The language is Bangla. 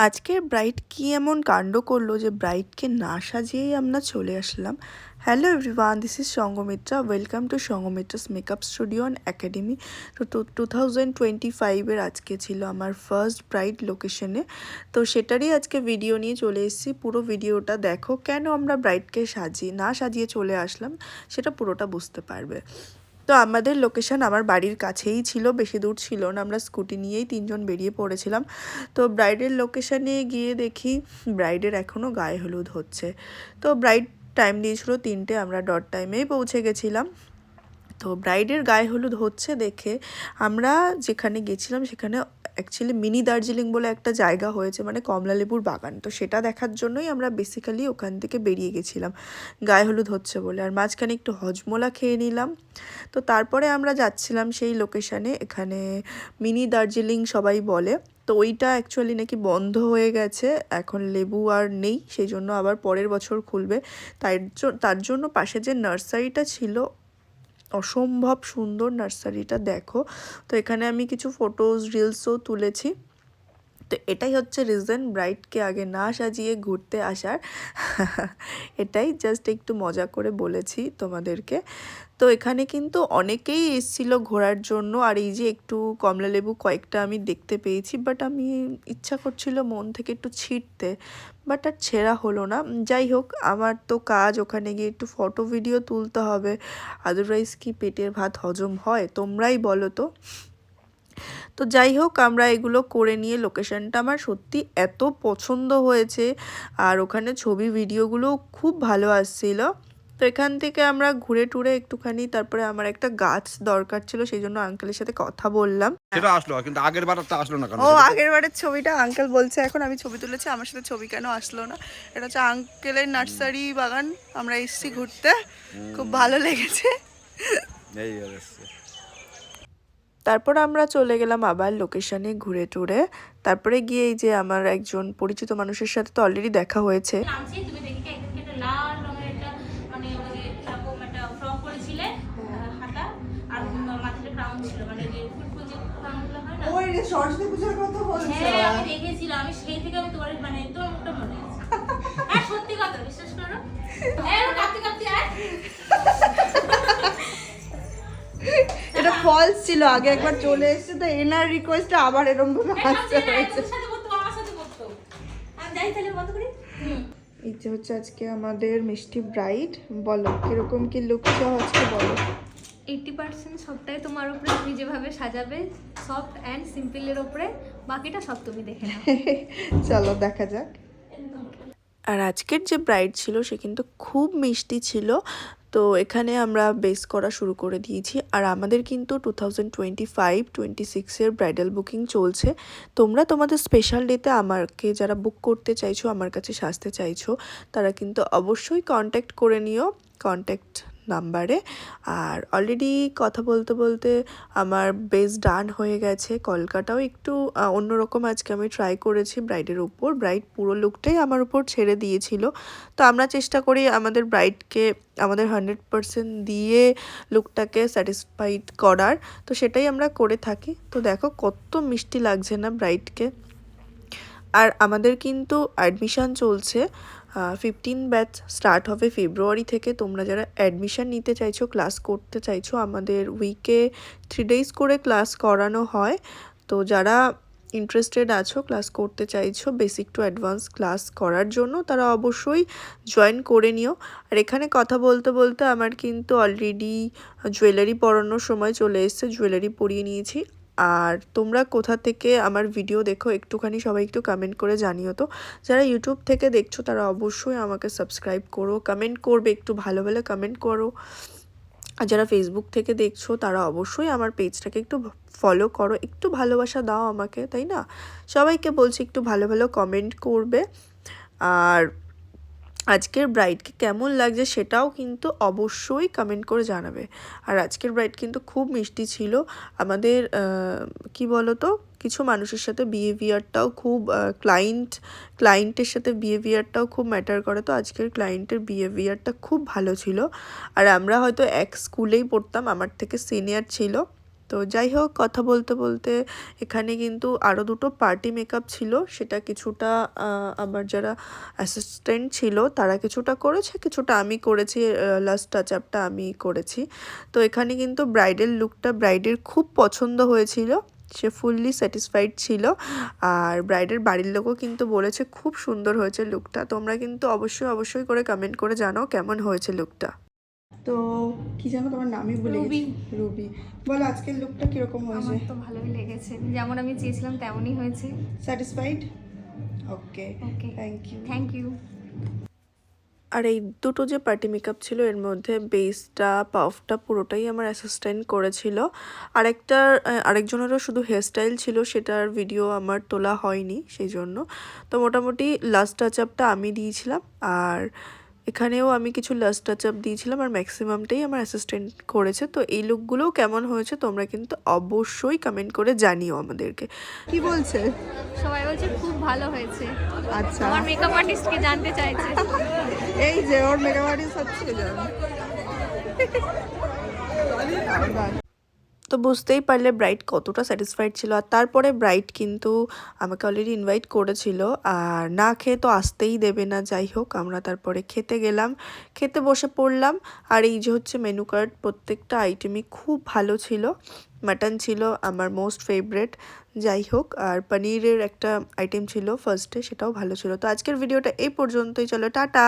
আজকের ব্রাইড কি এমন কাণ্ড করলো যে ব্রাইডকে না সাজিয়েই আমরা চলে আসলাম। Hello everyone, this is Sanghamitra. Welcome to Sanghamitra's makeup studio and academy. তো 2025-এর আজকে ছিল আমার ফার্স্ট ব্রাইড লোকেশনে। তো সেটারই আজকে ভিডিও নিয়ে চলে এসেছি। পুরো ভিডিওটা দেখো, কেন আমরা ব্রাইডকে না সাজিয়ে চলে আসলাম সেটা পুরোটা বুঝতে পারবে। তো আমাদের লোকেশন আমার বাড়ির কাছেই ছিল, বেশি দূর ছিল না। আমরা স্কুটি নিয়েই তিনজন বেরিয়ে পড়েছিলাম। তো ব্রাইডের লোকেশানে গিয়ে দেখি ব্রাইডের এখনও গায়ে হলুদ হচ্ছে। তো ব্রাইড টাইম দিয়েছিল 3টে, আমরা ডট টাইমেই পৌঁছে গেছিলাম। তো ব্রাইডের গায়ে হলুদ হচ্ছে দেখে আমরা যেখানে গেছিলাম সেখানে অ্যাকচুয়ালি মিনি দার্জিলিং বলে একটা জায়গা হয়েছে, মানে কমলালেবুর বাগান। তো সেটা দেখার জন্যই আমরা বেসিক্যালি ওখান থেকে বেরিয়ে গেছিলাম গায়ে হলুদ হচ্ছে বলে। আর মাঝখানে একটু হজমোলা খেয়ে নিলাম। তো তারপরে আমরা যাচ্ছিলাম সেই লোকেশানে, এখানে মিনি দার্জিলিং সবাই বলে। তো ওইটা অ্যাকচুয়ালি নাকি বন্ধ হয়ে গেছে, এখন লেবু আর নেই, সেই জন্য আবার পরের বছর খুলবে। তার জন্য পাশে যে নার্সারিটা ছিল, অসম্ভব সুন্দর নার্সারিটা দেখো। তো এখানে আমি কিছু ফটোজ রিলসও তুলেছি। তো এটাই হচ্ছে রিজন ব্রাইডকে আগে না সাজিয়ে ঘুরতে আসার। এটাই জাস্ট একটু মজা করে বলেছি তোমাদেরকে। তো এখানে কিন্তু অনেকেই এসেছিলো ঘোরার জন্য। আর এই যে একটু কমলালেবু কয়েকটা আমি দেখতে পেয়েছি, বাট আমি ইচ্ছা করছিল মন থেকে একটু ছিঁড়তে, বাট আর ছেঁড়া হলো না। যাই হোক, আমার তো কাজ ওখানে গিয়ে একটু ফটো ভিডিও তুলতে হবে, আদারওয়াইজ কি পেটের ভাত হজম হয় তোমরাই বলো তো। তো যাই হোক, আমরা এগুলো করে নিয়ে লোকেশনটা আমার সত্যি এত পছন্দ হয়েছে, আর ওখানে ছবি ভিডিওগুলো খুব ভালো আসছিল। তো এখান থেকে আমরা ঘুরে টুরে একটুখানি, তারপরে আমার একটা গাছ দরকার ছিল, সেই জন্য আঙ্কেলের সাথে কথা বললাম। সেটা আসলো, কিন্তু আগের বারটা আসলো না কেন? ও, আগের বারের ছবিটা আঙ্কেল বলছে এখন আমি ছবি তুলেছি, আমার সাথে ছবি কেন আসলো না। এটা হচ্ছে আঙ্কেলের নার্সারি বাগান, আমরা এসেছি ঘুরতে, খুব ভালো লেগেছে। এই অবশ্যই। তারপর আমরা চলে গেলাম আবার লোকেশনে ঘুরে টুরে। তারপরে গিয়ে এই যে আমার একজন পরিচিত মানুষের সাথে তো অলরেডি দেখা হয়েছে। সরস্বতী পূজার কথা বলছো? হ্যাঁ, আমি দেখেছিলাম, আমি সেই থেকে আমি তোমার মানে তোর মুখটা মনে আছে। হ্যাঁ, সত্যি কথা, বিশ্বাস করো। হ্যাঁ, কাঁপতে কাঁপতে আয়। এটা ফলস ছিল, আগে একবার চলে এসেছে, তো এনার রিকোয়েস্টে আবার এরকম ভাবে আসতে হয়েছে। তোর সাথে করতো, আমার সাথে করতো। আমি যাই তাহলে বন্ধ করি। এই যে হচ্ছে আজকে আমাদের মিষ্টি ব্রাইড। বলো কিরকম কি লুক চাও আজকে, বলো। 80% সবটাই তোমার উপরে, তুমি যেভাবে সাজাবে সফট অ্যান্ড সিম্পলের উপরে, বাকিটা সব তুমি দেখে নাও। চলো দেখা যাক। আর আজকের যে ব্রাইড ছিল সে কিন্তু খুব মিষ্টি ছিল। তো এখানে আমরা বেস করা শুরু করে দিয়েছি। আর আমাদের কিন্তু 2025-26-এর ব্রাইডাল বুকিং চলছে। তোমরা তোমাদের স্পেশাল ডেতে আমাকে যারা বুক করতে চাইছো, আমার কাছে সাজতে চাইছো, তারা কিন্তু অবশ্যই কন্ট্যাক্ট করে নিও কন্ট্যাক্ট নাম্বারে। আর অলরেডি কথা বলতে বলতে আমার বেস ডান হয়ে গেছে। কলকাটাও একটু অন্যরকম আজকে আমি ট্রাই করেছি ব্রাইডের উপর। ব্রাইড পুরো লুকটাই আমার উপর ছেড়ে দিয়েছিল। তো আমরা চেষ্টা করি আমাদের ব্রাইডকে আমাদের 100% দিয়ে লুকটাকে স্যাটিসফাইড করার। তো সেটাই আমরা করে থাকি। তো দেখো কত মিষ্টি লাগছে না ব্রাইডকে। আর আমাদের কিন্তু অ্যাডমিশান চলছে, 15 ব্যাচ স্টার্ট হবে ফেব্রুয়ারি থেকে। তোমরা যারা অ্যাডমিশান নিতে চাইছো, ক্লাস করতে চাইছো, আমাদের উইকে 3 ডেজ করে ক্লাস করানো হয়। তো যারা ইন্টারেস্টেড আছো, ক্লাস করতে চাইছো বেসিক টু অ্যাডভান্স ক্লাস করার জন্য, তারা অবশ্যই জয়েন করে নিও। আর এখানে কথা বলতে বলতে আমার কিন্তু অলরেডি জুয়েলারি পরানোর সময় চলে এসেছে, জুয়েলারি পরিয়ে নিয়েছি। আর তোমরা কোথা থেকে আমার ভিডিও দেখো একটুখানি সবাই একটু কমেন্ট করে জানিও তো। যারা ইউটিউব থেকে দেখছো তারা অবশ্যই আমাকে সাবস্ক্রাইব করো, কমেন্ট করবে, একটু ভালো ভালো কমেন্ট করো। আর যারা ফেসবুক থেকে দেখছো তারা অবশ্যই আমার পেজটাকে একটু ফলো করো, একটু ভালোবাসা দাও আমাকে, তাই না? সবাইকে বলছি একটু ভালো ভালো কমেন্ট করবে। আর আজকের ব্রাইডকে কেমন লাগছে সেটাও কিন্তু অবশ্যই কমেন্ট করে জানাবে। আর আজকের ব্রাইড কিন্তু খুব মিষ্টি ছিল। আমাদের কি বলো তো, কিছু মানুষের সাথে বিহেভিয়ারটাও খুব, ক্লায়েন্টের সাথে বিহেভিয়ারটাও খুব ম্যাটার করে। তো আজকের ক্লায়েন্টের বিহেভিয়ারটা খুব ভালো ছিল। আর আমরা হয়তো এক স্কুলেই পড়তাম, আমার থেকে সিনিয়র ছিল। তো যাই হোক, কথা বলতে বলতে এখানে কিন্তু আরও দুটো পার্টি মেকআপ ছিল, সেটা কিছুটা আমার যারা অ্যাসিস্ট্যান্ট ছিল তারা কিছুটা করেছে, কিছুটা আমি করেছি, লাস্ট টাচ আপটা আমি করেছি। তো এখানে কিন্তু ব্রাইডাল লুকটা ব্রাইডের খুব পছন্দ হয়েছিল, সে ফুললি স্যাটিসফাইড ছিল। আর ব্রাইডের বাড়ির লোকও কিন্তু বলেছে খুব সুন্দর হয়েছে লুকটা। তোমরা কিন্তু অবশ্যই করে কমেন্ট করে জানাও কেমন হয়েছে লুকটা। তো কি জানো তোমার নামই ভুলে গেছি। রুবি, বলো আজকের লুকটা কিরকম হয়েছে? আমার তো ভালোই লেগেছে, যেমন আমি চেয়েছিলাম তেমনই হয়েছে। Satisfied? Okay, okay, thank you. আর এই দুটো যে পার্টি মেকআপ ছিল এর মধ্যে বেসটা পাফটা পুরোটাই আমার অ্যাসিস্ট্যান্ট করেছিল। আরেকজনেরও শুধু হেয়ারস্টাইল ছিল, সেটার ভিডিও আমার তোলা হয়নি সেই জন্য। তো মোটামুটি লাস্ট টাচ আপটা আমি দিয়েছিলাম, আর এখানেও আমি কিছু লাস্ট টাচ আপ দিয়েছিলাম, আর ম্যাক্সিমামটাই আমার অ্যাসিস্ট্যান্ট করেছে। তো এই লুকগুলোও কেমন হয়েছে তোমরা কিন্তু অবশ্যই কমেন্ট করে জানিও আমাদেরকে। কি বলছে? সবাই বলছে খুব ভালো হয়েছে। আচ্ছা, আমার মেকআপ আর্টিস্টকে জানতে চাইছে। এই যে ওর মেকআপ আর্টিস্ট হচ্ছে জানো। তো বুঝতেই পারলে ব্রাইড কতটা স্যাটিসফাইড ছিল। আর তারপরে ব্রাইড কিন্তু আমাকে অলরেডি ইনভাইট করেছিল, আর না খেয়ে তো আসতেই দেবে না। যাই হোক, আমরা তারপরে খেতে গেলাম, খেতে বসে পড়লাম। আর এই যে হচ্ছে মেনু কার্ড, প্রত্যেকটা আইটেমই খুব ভালো ছিল। মাটন ছিল আমার মোস্ট ফেভারেট, যাই হোক, আর পনিরের একটা আইটেম ছিল ফার্স্টে, সেটাও ভালো ছিল। তো আজকের ভিডিওটা এই পর্যন্তই, চলো টাটা।